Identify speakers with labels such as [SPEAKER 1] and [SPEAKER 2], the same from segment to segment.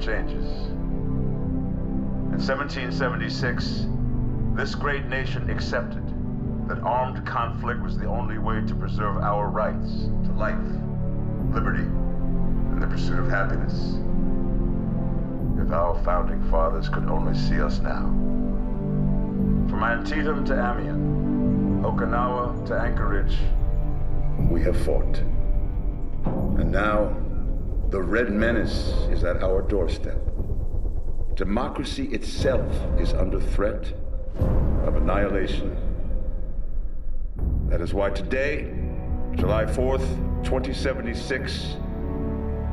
[SPEAKER 1] changes. In 1776, this great nation accepted that armed conflict was the only way to preserve our rights to life, liberty, and the pursuit of happiness. If our founding fathers could only see us now. From Antietam to Amiens, Okinawa to Anchorage, we have fought. And now, the Red Menace is at our doorstep. Democracy itself is under threat of annihilation. That is why today, July 4th, 2076,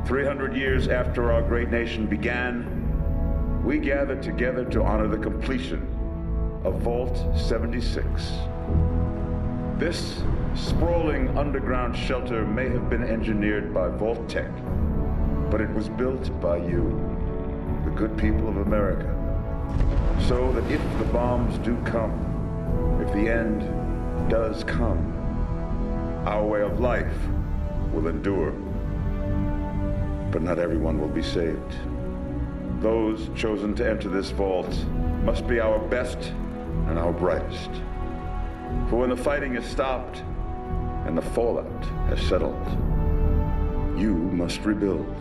[SPEAKER 1] 300 years after our great nation began, we gather together to honor the completion of Vault 76. This sprawling underground shelter may have been engineered by Vault Tech, but it was built by you, the good people of America, so that if the bombs do come, if the end does come, our way of life will endure. But not everyone will be saved. Those chosen to enter this vault must be our best and our brightest. For when the fighting is stopped and the fallout has settled, you must rebuild.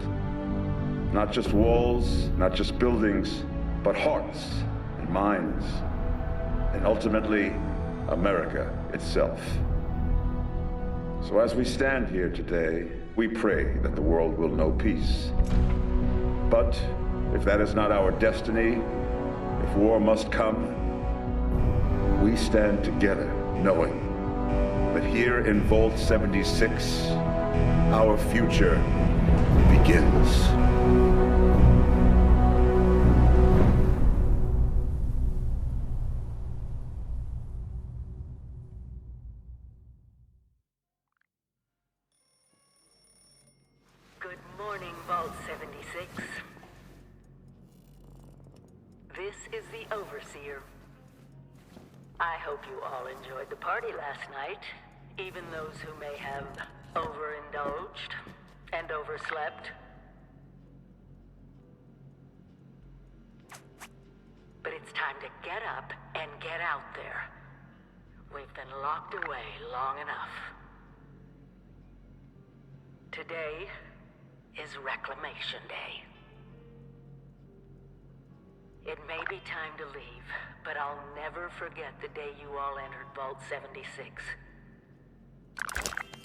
[SPEAKER 1] Not just walls, not just buildings, but hearts and minds, and ultimately, America itself. So as we stand here today, we pray that the world will know peace. But if that is not our destiny, if war must come, we stand together knowing that here in Vault 76, our future begins.
[SPEAKER 2] Good morning, Vault 76. This is the Overseer. I hope you all enjoyed the party last night, even those who may have overindulged and overslept. But it's time to get up and get out there. We've been locked away long enough. Today is Reclamation Day. It may be time to leave, but I'll never forget the day you all entered Vault 76.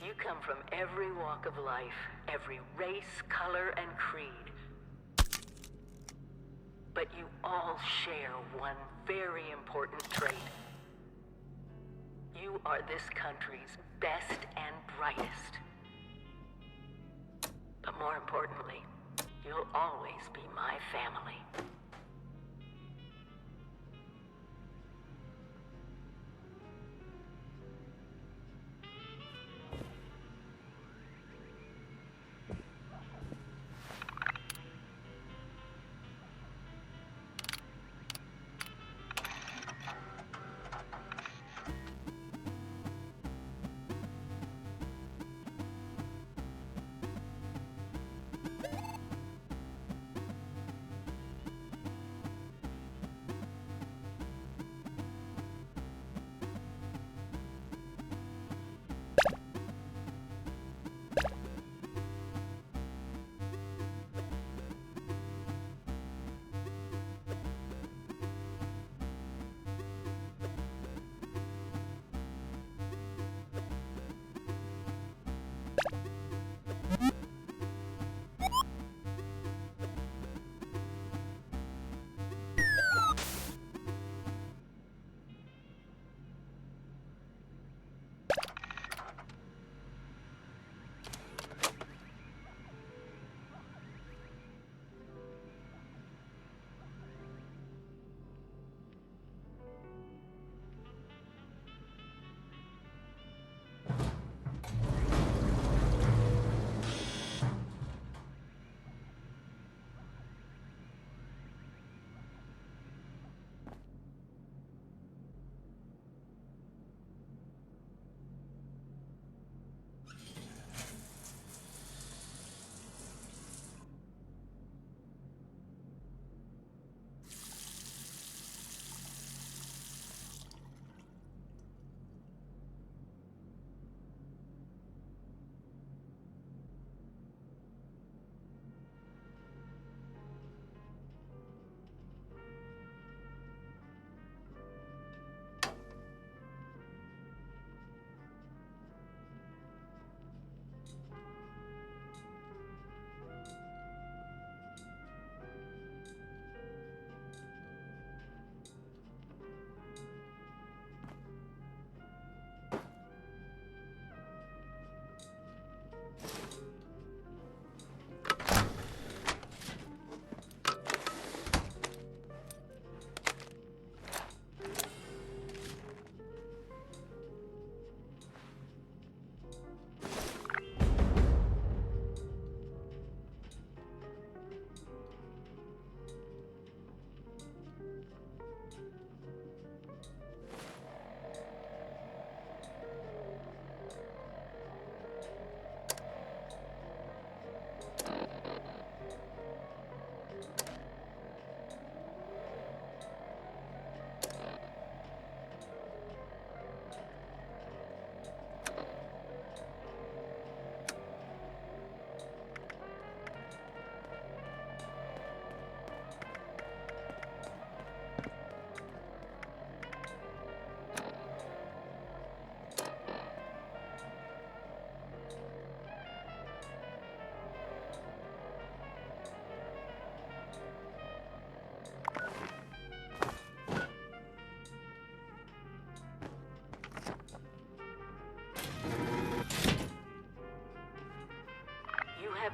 [SPEAKER 2] You come from every walk of life, every race, color, and creed. But you all share one very important trait. You are this country's best and brightest. But more importantly, you'll always be my family.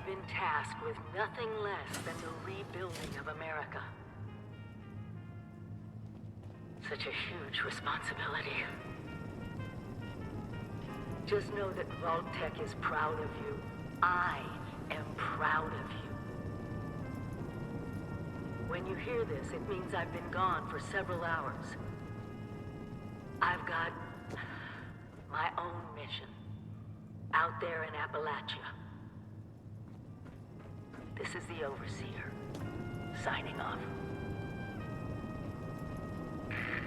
[SPEAKER 2] been tasked with nothing less than the rebuilding of America. Such a huge responsibility. Just know that Vault-Tec is proud of you. I am proud of you. When you hear this, it means I've been gone for several hours. I've got my own mission out there in Appalachia. This is the Overseer, signing off.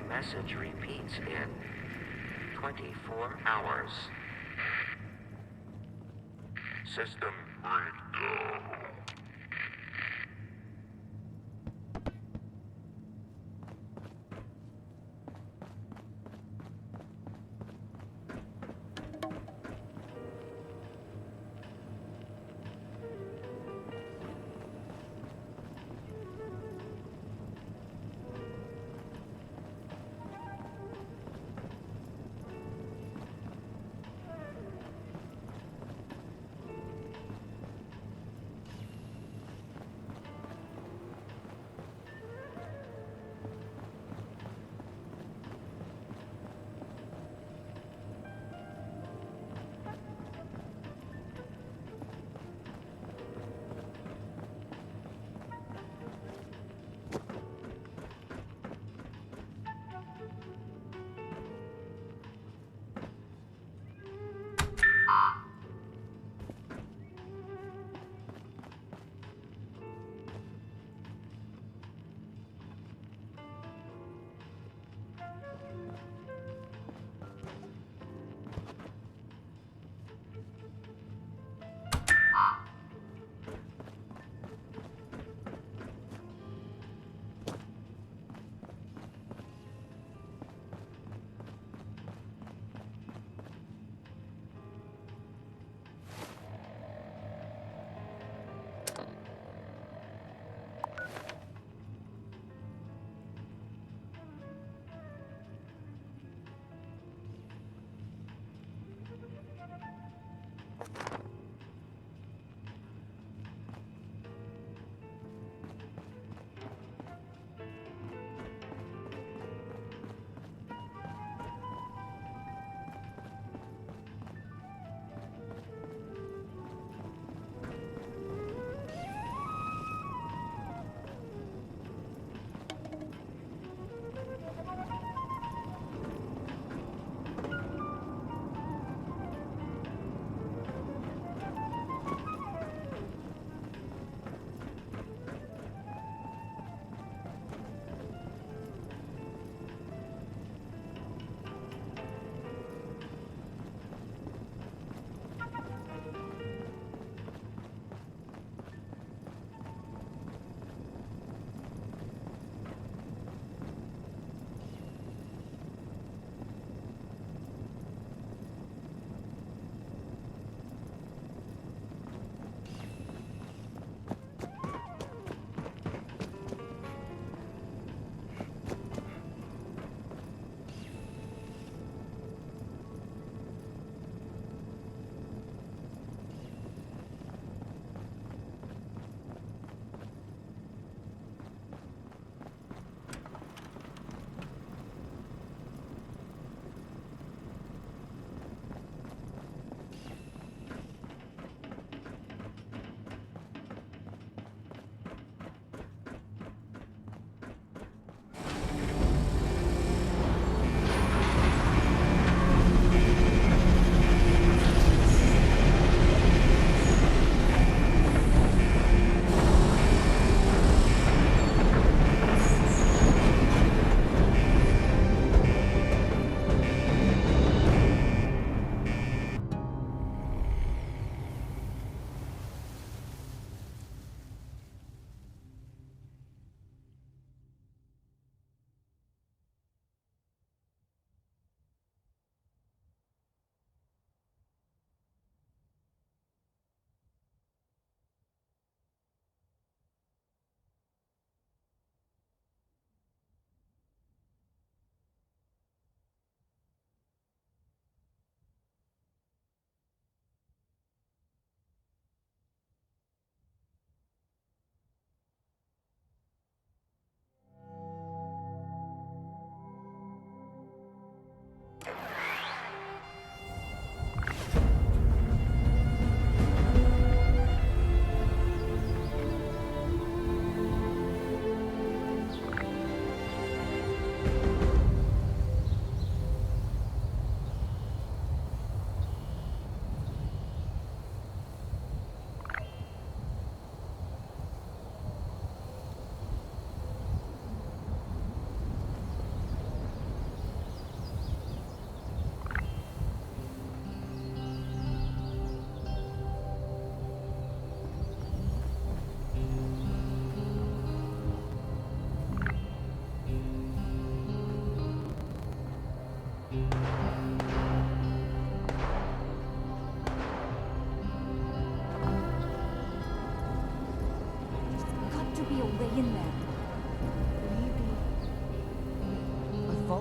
[SPEAKER 3] Message repeats in 24 hours. System breakdown.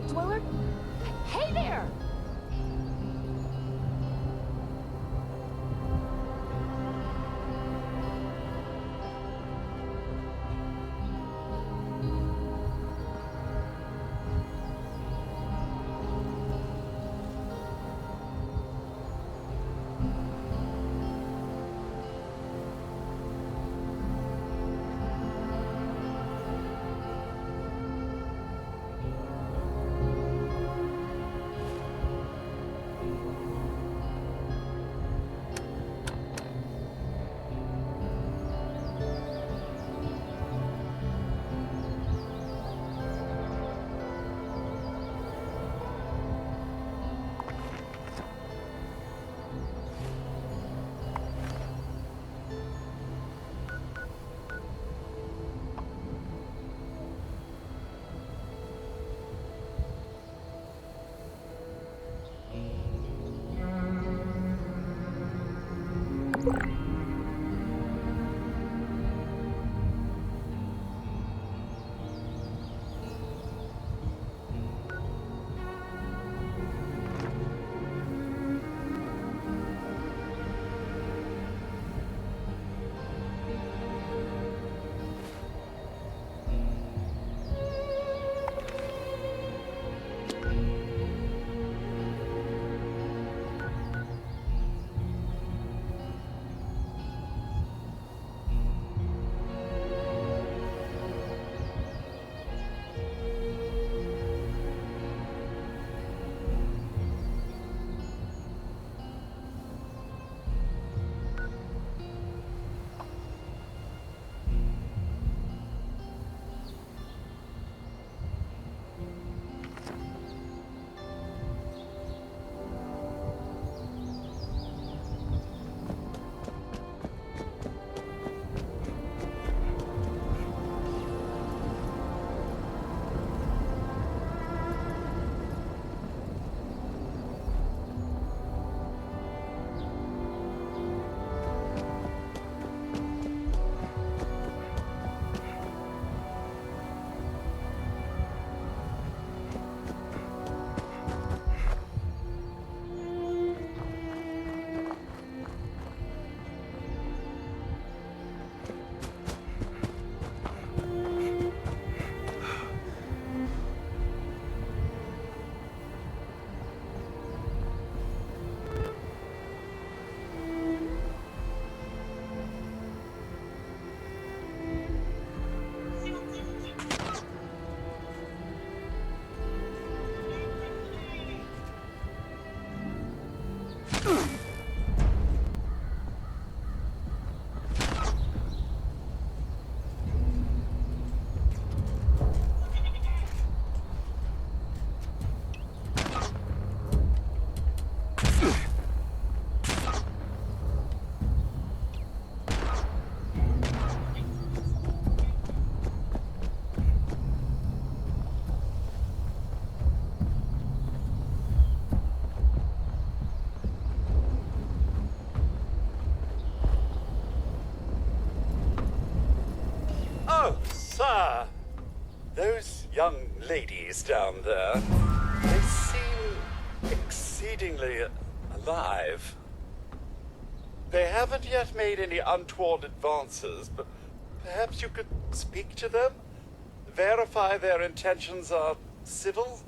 [SPEAKER 4] vault dweller? Hey there!
[SPEAKER 5] Sir, those young ladies down there, they seem exceedingly alive. They haven't yet made any untoward advances, but perhaps you could speak to them? Verify their intentions are civil?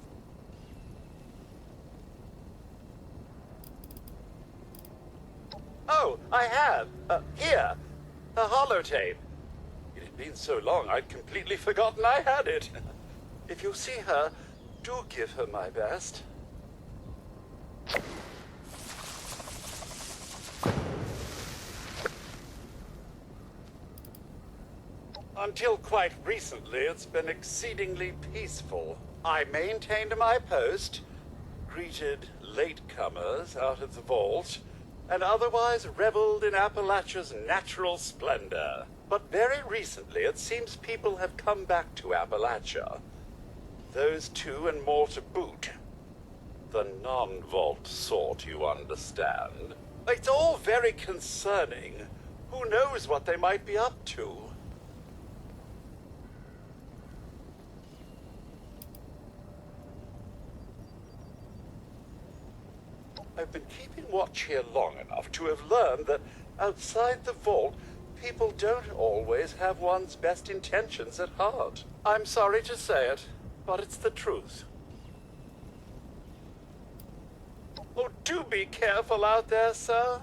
[SPEAKER 5] Oh, I have. Here. A holotape. It had been so long, I'd completely forgotten I had it. If you see her, do give her my best. Until quite recently, it's been exceedingly peaceful. I maintained my post, greeted latecomers out of the vault, and otherwise reveled in Appalachia's natural splendor. But very recently, it seems people have come back to Appalachia. Those two and more to boot. The non-vault sort, you understand. It's all very concerning. Who knows what they might be up to? I've been keeping watch here long enough to have learned that outside the vault, people don't always have one's best intentions at heart. I'm sorry to say it, but it's the truth. Oh, do be careful out there, sir.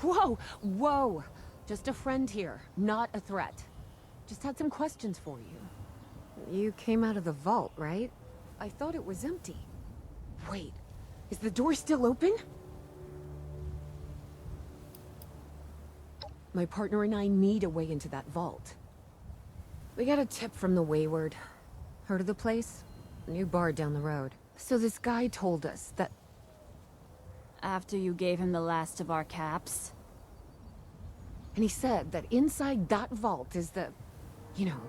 [SPEAKER 4] Whoa, whoa. Just a friend here, not a threat. Just had some questions for you. You came out of the vault, right? I thought it was empty. Wait, is the door still open? My partner and I need a way into that vault. We got a tip from the Wayward. Heard of the place? A new bar down the road. So this guy told us that...
[SPEAKER 6] After you gave him the last of our caps?
[SPEAKER 4] And he said that inside that vault is the... You know,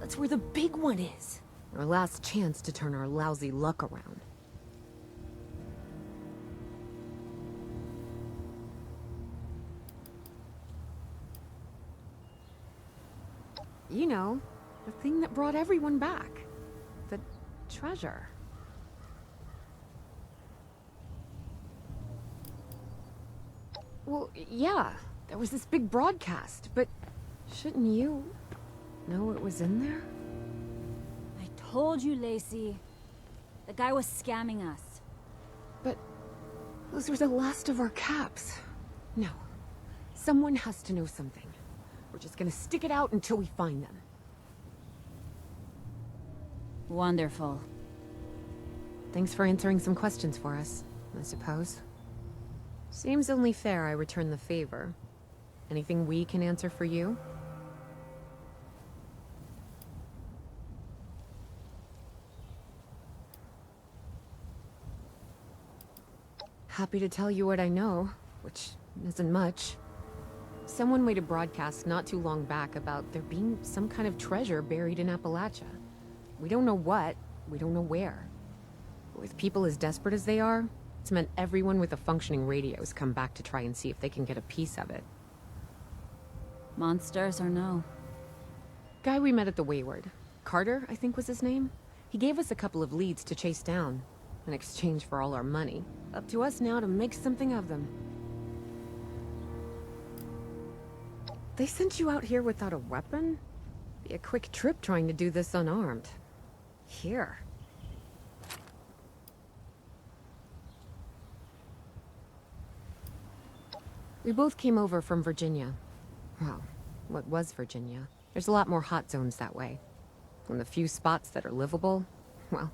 [SPEAKER 4] that's where the big one is. Our last chance to turn our lousy luck around. You know, the thing that brought everyone back. The treasure. Well, yeah, there was this big broadcast, but shouldn't you know what was in there?
[SPEAKER 6] I told you, Lacey. The guy was scamming us.
[SPEAKER 4] But those were the last of our caps. No, someone has to know something. We're just gonna stick it out until we find them.
[SPEAKER 6] Wonderful.
[SPEAKER 4] Thanks for answering some questions for us, I suppose. Seems only fair I return the favor. Anything we can answer for you? Happy to tell you what I know, which isn't much. Someone made a broadcast not too long back about there being some kind of treasure buried in Appalachia. We don't know what, we don't know where. With people as desperate as they are, it's meant everyone with a functioning radio has come back to try and see if they can get a piece of it.
[SPEAKER 6] Monsters or no?
[SPEAKER 4] Guy we met at the Wayward. Carter, I think was his name. He gave us a couple of leads to chase down, in exchange for all our money. Up to us now to make something of them. They sent you out here without a weapon? Be a quick trip trying to do this unarmed. Here. We both came over from Virginia. Well, what was Virginia? There's a lot more hot zones that way. And the few spots that are livable, well,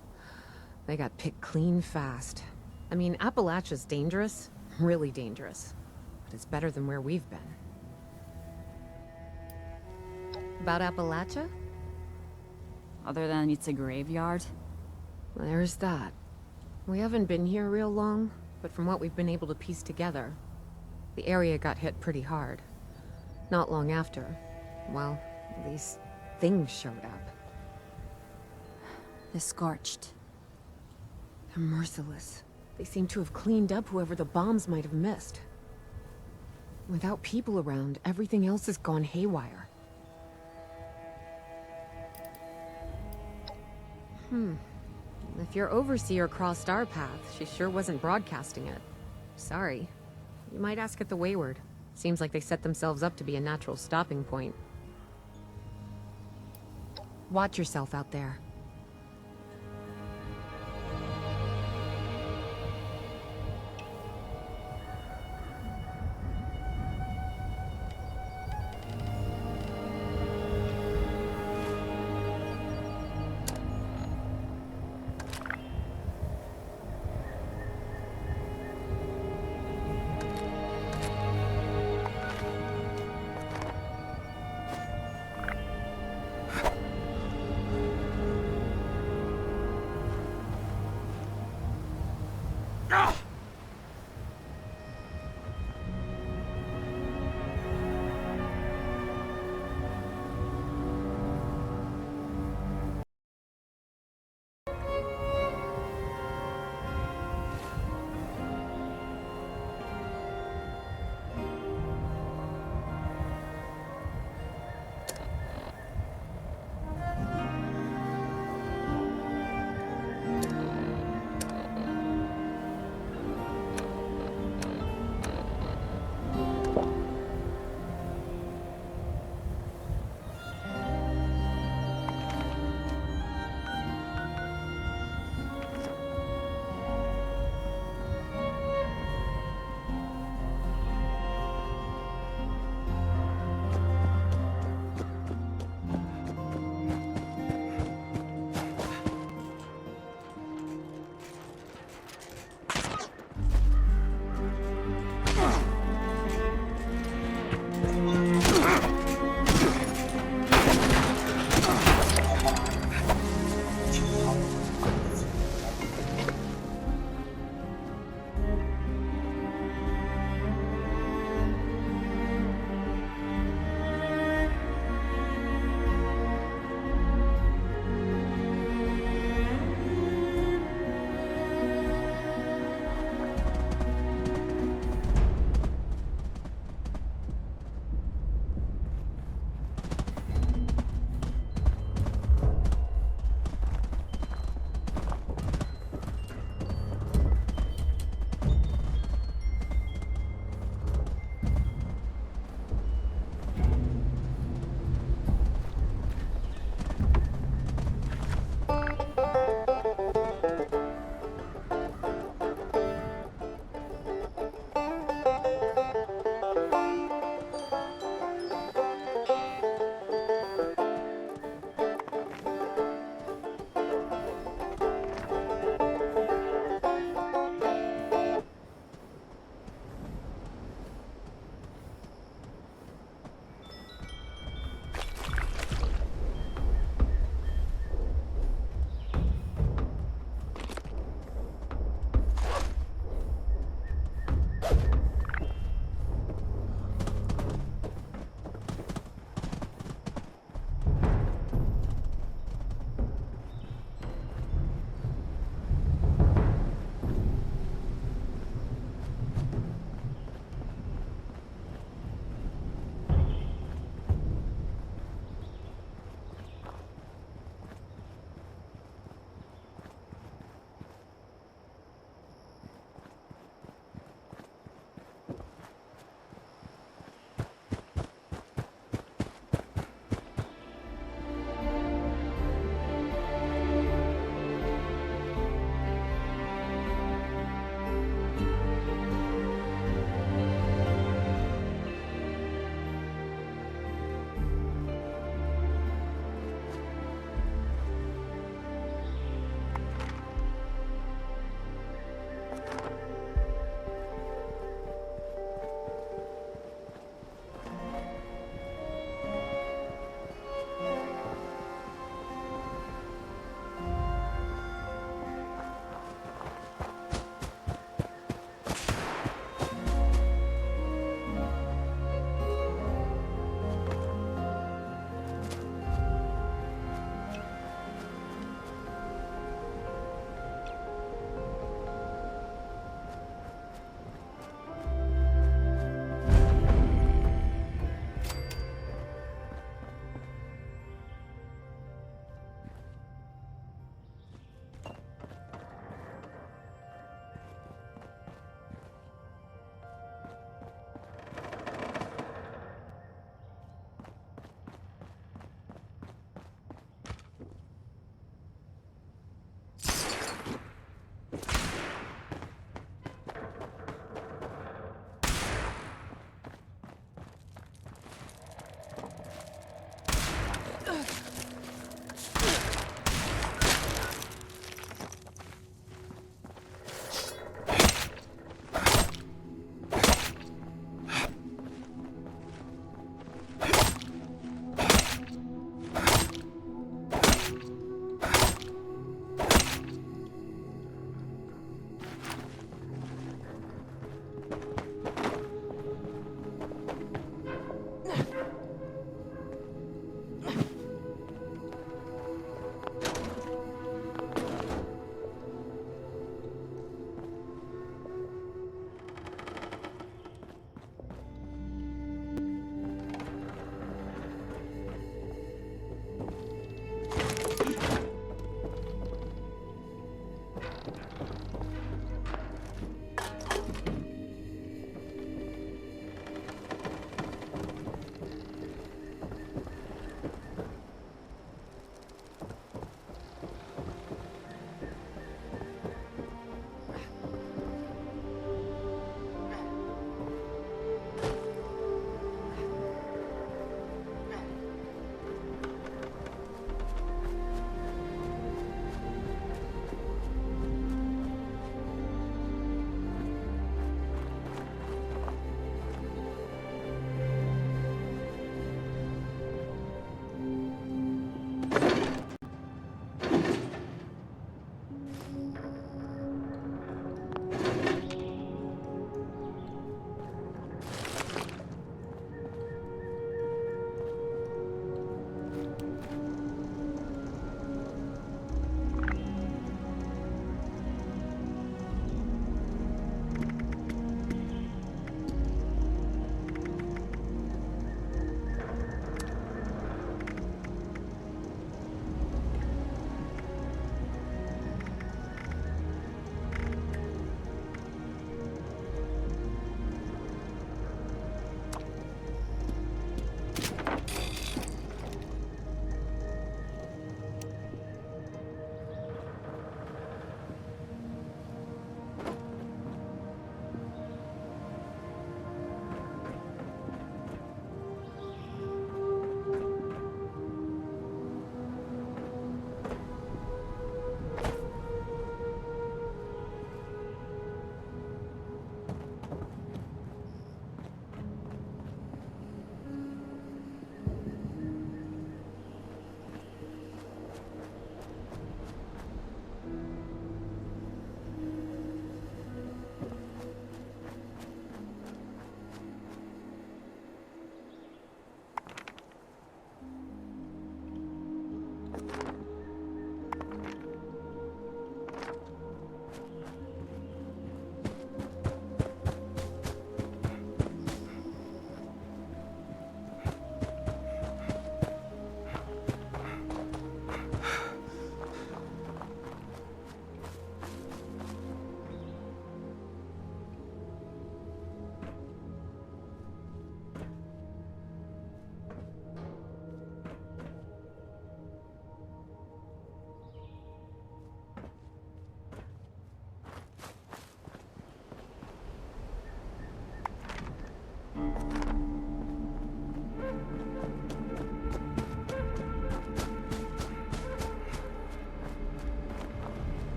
[SPEAKER 4] they got picked clean fast. I mean, Appalachia's dangerous, really dangerous. But it's better than where we've been. About Appalachia?
[SPEAKER 6] Other than it's a graveyard?
[SPEAKER 4] There's that. We haven't been here real long, but from what we've been able to piece together, the area got hit pretty hard. Not long after, well, these things showed up.
[SPEAKER 6] The Scorched.
[SPEAKER 4] They're merciless. They seem to have cleaned up whoever the bombs might have missed. Without people around, everything else has gone haywire. If your overseer crossed our path, she sure wasn't broadcasting it. Sorry. You might ask at the Wayward. Seems like they set themselves up to be a natural stopping point. Watch yourself out there.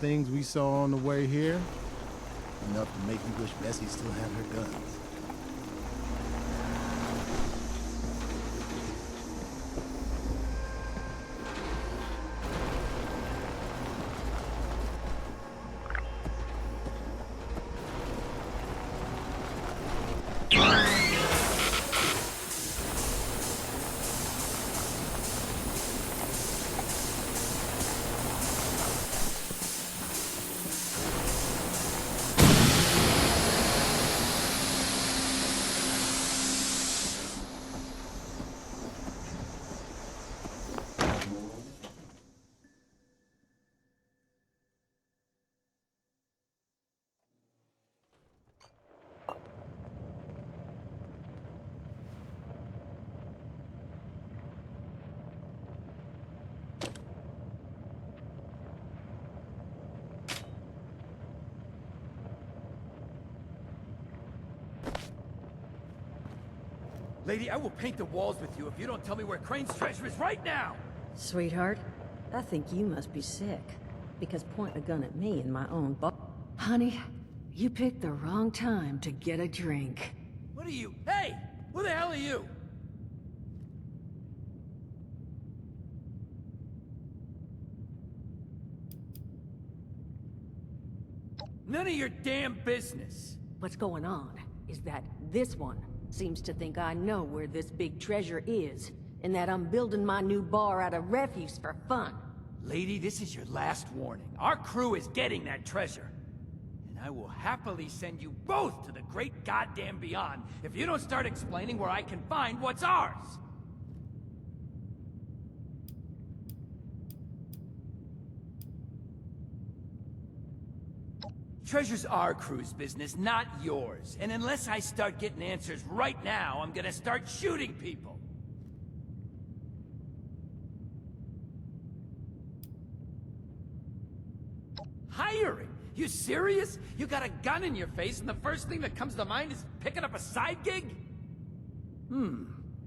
[SPEAKER 7] things we saw on the way here, enough to make you wish Bessie still had her guns.
[SPEAKER 8] Lady, I will paint the walls with you if you don't tell me where Crane's treasure is right now!
[SPEAKER 9] Sweetheart, I think you must be sick. Because point a gun at me in my own bar. Honey, you picked the wrong time to get a drink.
[SPEAKER 8] What are you? Hey! Who the hell are you? None of your damn business!
[SPEAKER 9] What's going on is that this one seems to think I know where this big treasure is, and that I'm building my new bar out of refuse for fun.
[SPEAKER 8] Lady, this is your last warning. Our crew is getting that treasure. And I will happily send you both to the great goddamn beyond if you don't start explaining where I can find what's ours! Treasure's our crew's business, not yours. And unless I start getting answers right now, I'm gonna start shooting people. Hiring? You serious? You got a gun in your face and the first thing that comes to mind is picking up a side gig?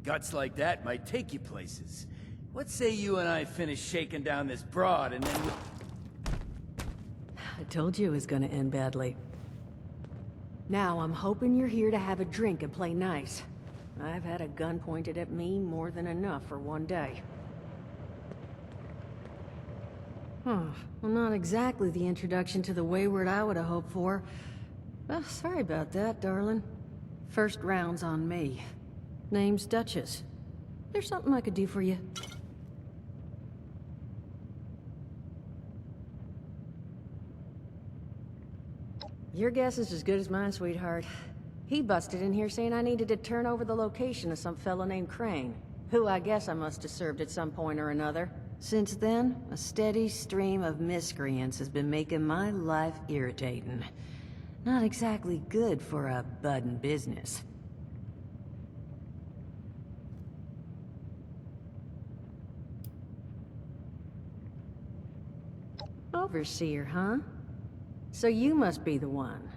[SPEAKER 8] Guts like that might take you places. What say you and I finish shaking down this broad and then...
[SPEAKER 9] I told you it was gonna end badly. Now I'm hoping you're here to have a drink and play nice. I've had a gun pointed at me more than enough for one day. Well, not exactly the introduction to the wayward I would have hoped for. Well, sorry about that, darling. First round's on me. Name's Duchess. There's something I could do for you. Your guess is as good as mine, sweetheart. He busted in here saying I needed to turn over the location of some fellow named Crane, who I guess I must have served at some point or another. Since then, a steady stream of miscreants has been making my life irritating. Not exactly good for a budding business. Overseer, huh? So you must be the one.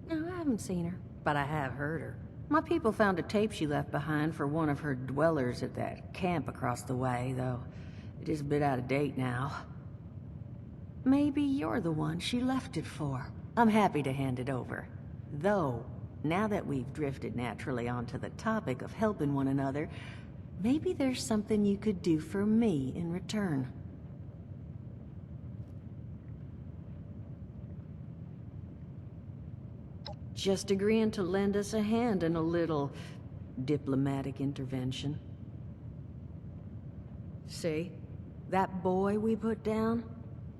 [SPEAKER 9] No, I haven't seen her, but I have heard her. My people found a tape she left behind for one of her dwellers at that camp across the way, though it is a bit out of date now. Maybe you're the one she left it for. I'm happy to hand it over. Though, now that we've drifted naturally onto the topic of helping one another, maybe there's something you could do for me in return. Just agreeing to lend us a hand in a little diplomatic intervention. See? That boy we put down?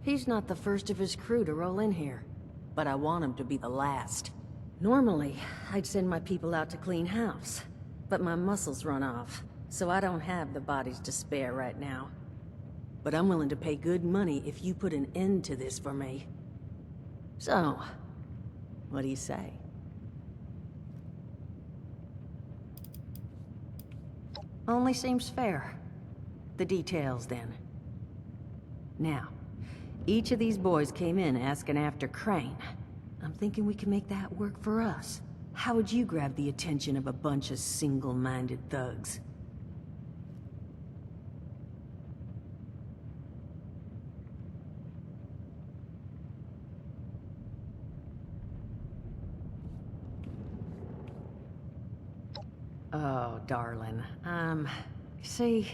[SPEAKER 9] He's not the first of his crew to roll in here. But I want him to be the last. Normally, I'd send my people out to clean house. But my muscles run off, so I don't have the bodies to spare right now. But I'm willing to pay good money if you put an end to this for me. So, what do you say? Only seems fair. The details, then. Now, each of these boys came in asking after Crane. I'm thinking we can make that work for us. How would you grab the attention of a bunch of single-minded thugs? Oh, darling. See,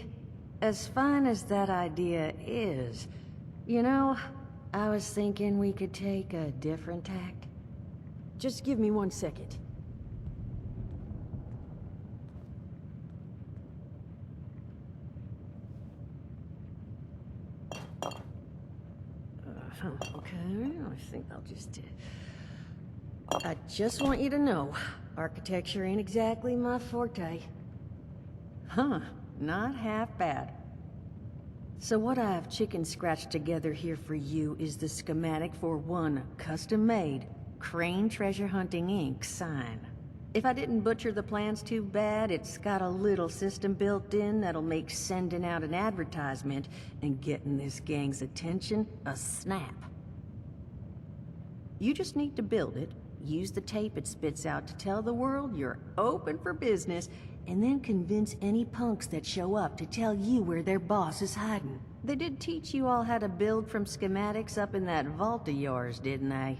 [SPEAKER 9] as fine as that idea is, you know, I was thinking we could take a different tack.
[SPEAKER 10] Just give me 1 second.
[SPEAKER 9] Okay, I think I'll just... I just want you to know, architecture ain't exactly my forte. Huh, not half bad. So what I've chicken scratched together here for you is the schematic for one custom-made Crane Treasure Hunting Inc. sign. If I didn't butcher the plans too bad, it's got a little system built in that'll make sending out an advertisement and getting this gang's attention a snap. You just need to build it, use the tape it spits out to tell the world you're open for business, and then convince any punks that show up to tell you where their boss is hiding. They did teach you all how to build from schematics up in that vault of yours, didn't they?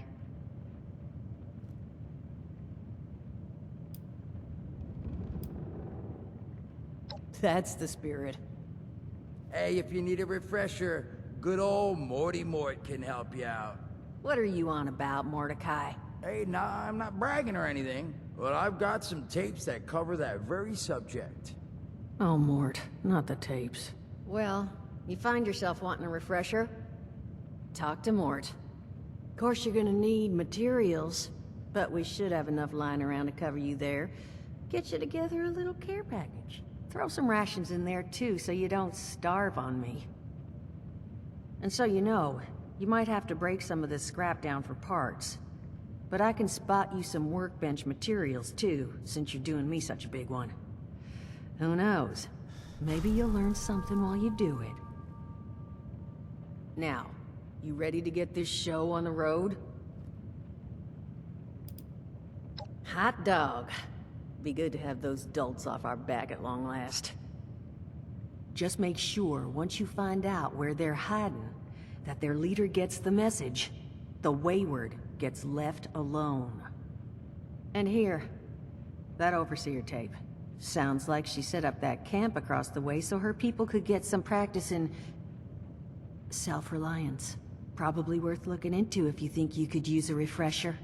[SPEAKER 10] That's the spirit.
[SPEAKER 8] Hey, if you need a refresher, good old Morty Mort can help you out.
[SPEAKER 9] What are you on about, Mordecai?
[SPEAKER 8] Hey, nah, I'm not bragging or anything, but I've got some tapes that cover that very subject.
[SPEAKER 9] Oh, Mort, not the tapes. Well, you find yourself wanting a refresher? Talk to Mort. Of course you're gonna need materials, but we should have enough lying around to cover you there. Get you together a little care package. Throw some rations in there too, so you don't starve on me. And so you know, you might have to break some of this scrap down for parts. But I can spot you some workbench materials too, since you're doing me such a big one. Who knows? Maybe you'll learn something while you do it. Now, you ready to get this show on the road? Hot dog. Be good to have those dolts off our back at long last. Just make sure, once you find out where they're hiding, that their leader gets the message. The wayward gets left alone. And here, that overseer tape. Sounds like she set up that camp across the way so her people could get some practice in self-reliance. Probably worth looking into if you think you could use a refresher.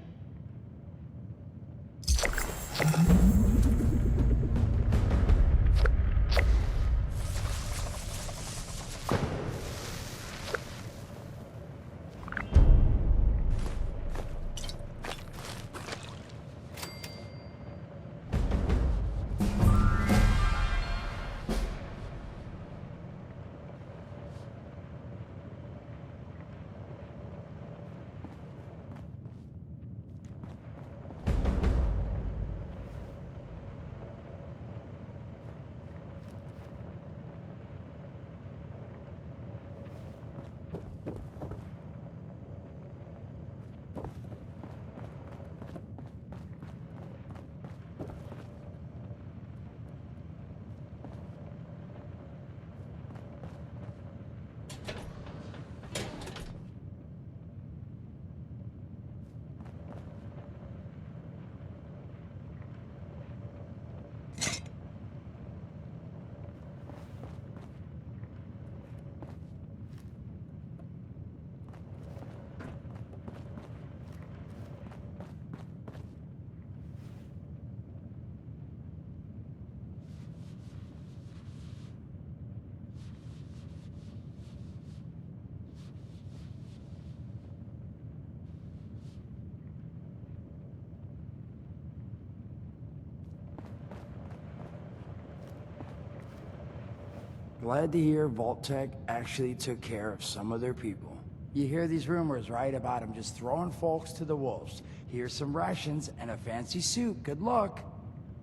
[SPEAKER 8] Glad to hear Vault-Tec actually took care of some of their people. You hear these rumors, right, about them just throwing folks to the wolves. Here's some rations and a fancy suit. Good luck.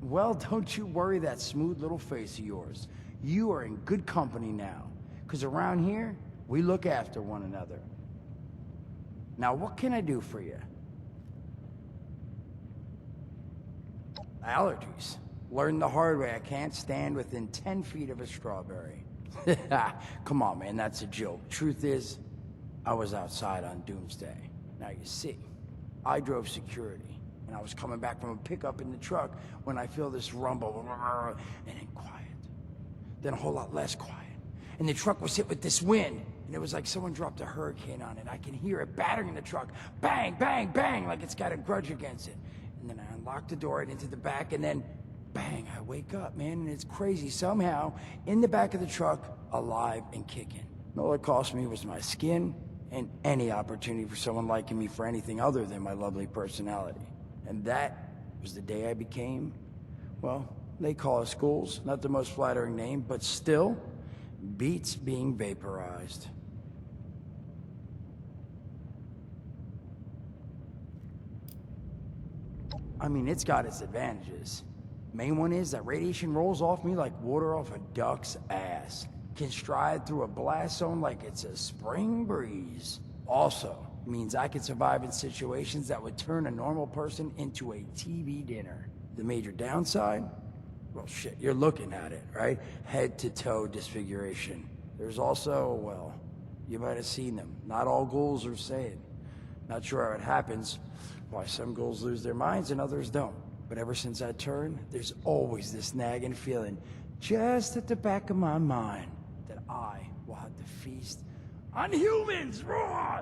[SPEAKER 8] Well, don't you worry that smooth little face of yours. You are in good company now. 'Cause around here, we look after one another. Now, what can I do for you? Allergies. Learned the hard way I can't stand within 10 feet of a strawberry. Come on, man, that's a joke. Truth is, I was outside on Doomsday. Now you see, I drove security.
[SPEAKER 11] and I was coming back from a pickup in the truck when I feel this rumble, and then quiet. Then a whole lot less quiet. And the truck was hit with this wind, and it was like someone dropped a hurricane on it. I can hear it battering the truck. Bang, bang, bang, like it's got a grudge against it. And then I unlocked the door and into the back, and then bang, I wake up, man, and it's crazy. Somehow, in the back of the truck, alive and kicking. All it cost me was my skin and any opportunity for someone liking me for anything other than my lovely personality. And that was the day I became, well, they call us schools, not the most flattering name, but still beats being vaporized. I mean, it's got its advantages. Main one is that radiation rolls off me like water off a duck's ass. Can stride through a blast zone like it's a spring breeze. Also, means I can survive in situations that would turn a normal person into a TV dinner. The major downside? Well, shit, you're looking at it, right? Head to toe disfiguration. There's also, well, you might have seen them. Not all ghouls are sane. Not sure how it happens, why some ghouls lose their minds and others don't. But ever since I turned, there's always this nagging feeling, just at the back of my mind, that I will have to feast on humans! Raw!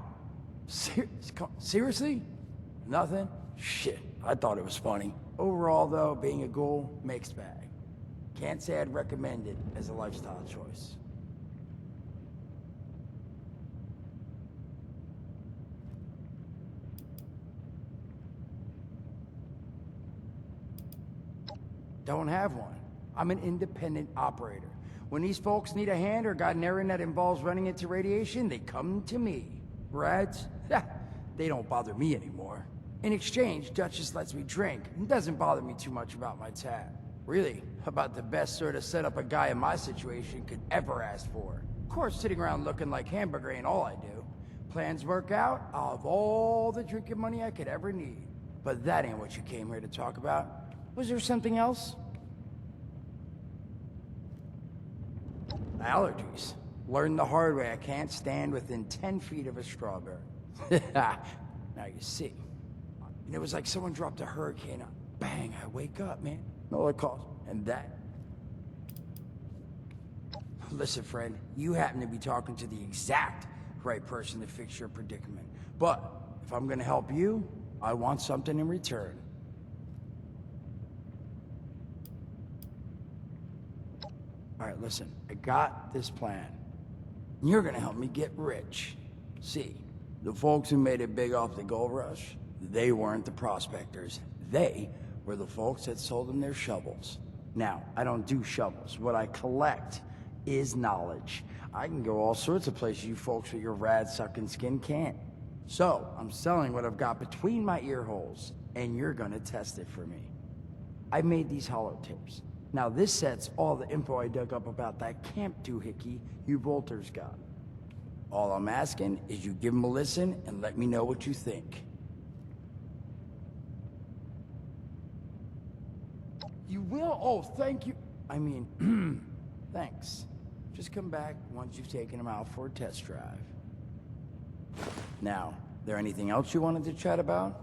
[SPEAKER 11] Seriously? Nothing? Shit, I thought it was funny. Overall, though, being a ghoul, mixed bag. Can't say I'd recommend it as a lifestyle choice. Don't have one. I'm an independent operator. When these folks need a hand or got an errand that involves running into radiation, they come to me. Rats? They don't bother me anymore. In exchange, Duchess lets me drink and doesn't bother me too much about my tab. Really, about the best sort of setup a guy in my situation could ever ask for. Of course, sitting around looking like hamburger ain't all I do. Plans work out, I'll have all the drinking money I could ever need. But that ain't what you came here to talk about. Was there something else? Allergies. Learned the hard way I can't stand within 10 feet of a strawberry. Now you see. And it was like someone dropped a hurricane on. Bang, I wake up, man. No it cost. And that. Listen, friend, you happen to be talking to the exact right person to fix your predicament. But if I'm gonna help you, I want something in return. All right, listen, I got this plan. You're gonna help me get rich. See, the folks who made it big off the gold rush, they weren't the prospectors. They were the folks that sold them their shovels. Now, I don't do shovels. What I collect is knowledge. I can go all sorts of places you folks with your rad-sucking skin can't. So, I'm selling what I've got between my ear holes, and you're gonna test it for me. I made these holotapes. Now this sets all the info I dug up about that camp doohickey you Volters got. All I'm asking is you give them a listen and let me know what you think. You will? Oh, thank you. I mean, thanks. Just come back once you've taken them out for a test drive. Now, there anything else you wanted to chat about?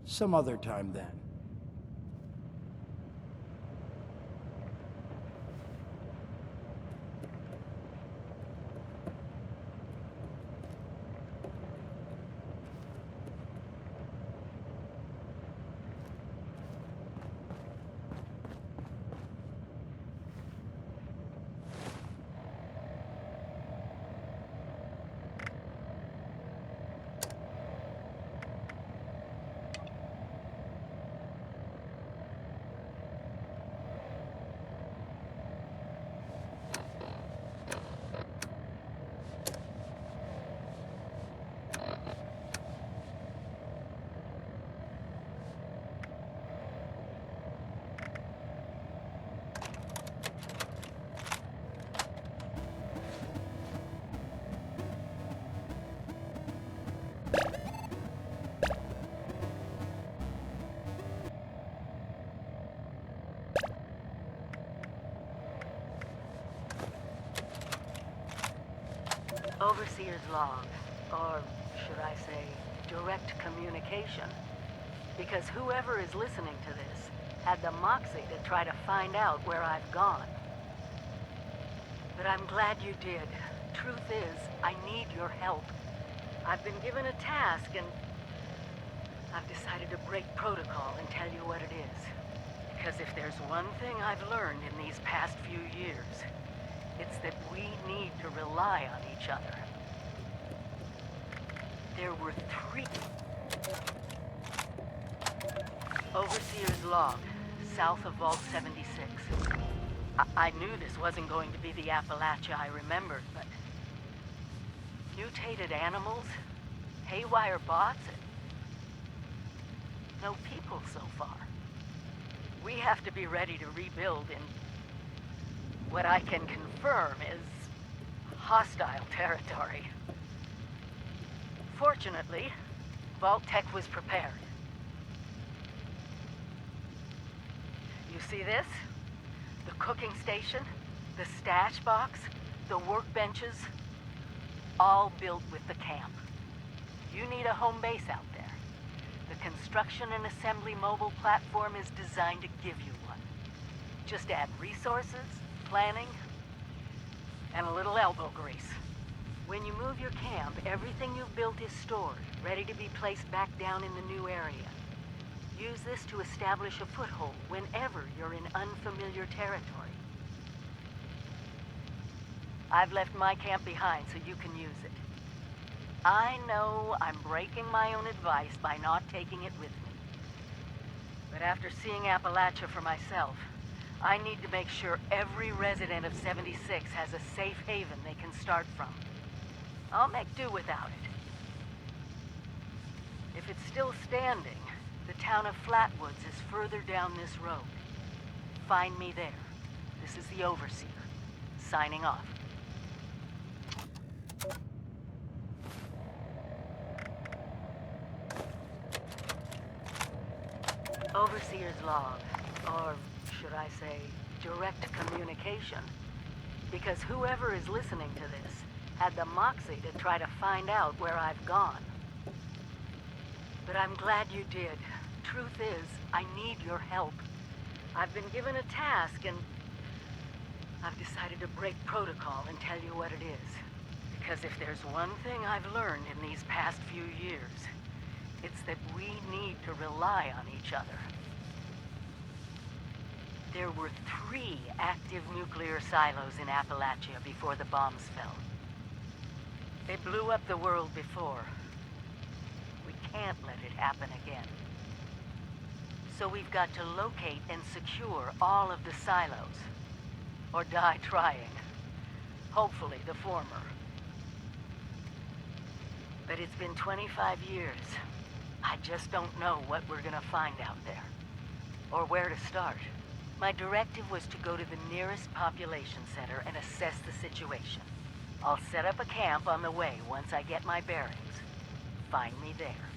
[SPEAKER 11] Some other time then.
[SPEAKER 2] Overseer's log, or should I say, direct communication. Because whoever is listening to this had the moxie to try to find out where I've gone. But I'm glad you did. Truth is, I need your help. I've been given a task and I've decided to break protocol and tell you what it is. Because if there's one thing I've learned in these past few years, it's that we need to rely on each other. There were 3... Overseer's log, south of Vault 76. I knew this wasn't going to be the Appalachia I remembered, but... mutated animals, haywire bots, and no people so far. We have to be ready to rebuild in what I can confirm is hostile territory. Fortunately, Vault Tech was prepared. You see this? The cooking station, the stash box, the workbenches, all built with the camp. You need a home base out there. The construction and assembly mobile platform is designed to give you one. Just add resources, planning, and a little elbow grease. When you move your camp, everything you've built is stored, ready to be placed back down in the new area. Use this to establish a foothold whenever you're in unfamiliar territory. I've left my camp behind so you can use it. I know I'm breaking my own advice by not taking it with me. But after seeing Appalachia for myself, I need to make sure every resident of 76 has a safe haven they can start from. I'll make do without it. If it's still standing, the town of Flatwoods is further down this road. Find me there. This is the Overseer, signing off. Overseer's log, or should I say, direct communication. Because whoever is listening to this had the moxie to try to find out where I've gone. But I'm glad you did. Truth is, I need your help. I've been given a task and I've decided to break protocol and tell you what it is. Because if there's one thing I've learned in these past few years, it's that we need to rely on each other. There were 3 active nuclear silos in Appalachia before the bombs fell. They blew up the world before. We can't let it happen again. So we've got to locate and secure all of the silos. Or die trying. Hopefully the former. But it's been 25 years. I just don't know what we're gonna find out there. Or where to start. My directive was to go to the nearest population center and assess the situation. I'll set up a camp on the way once I get my bearings. Find me there.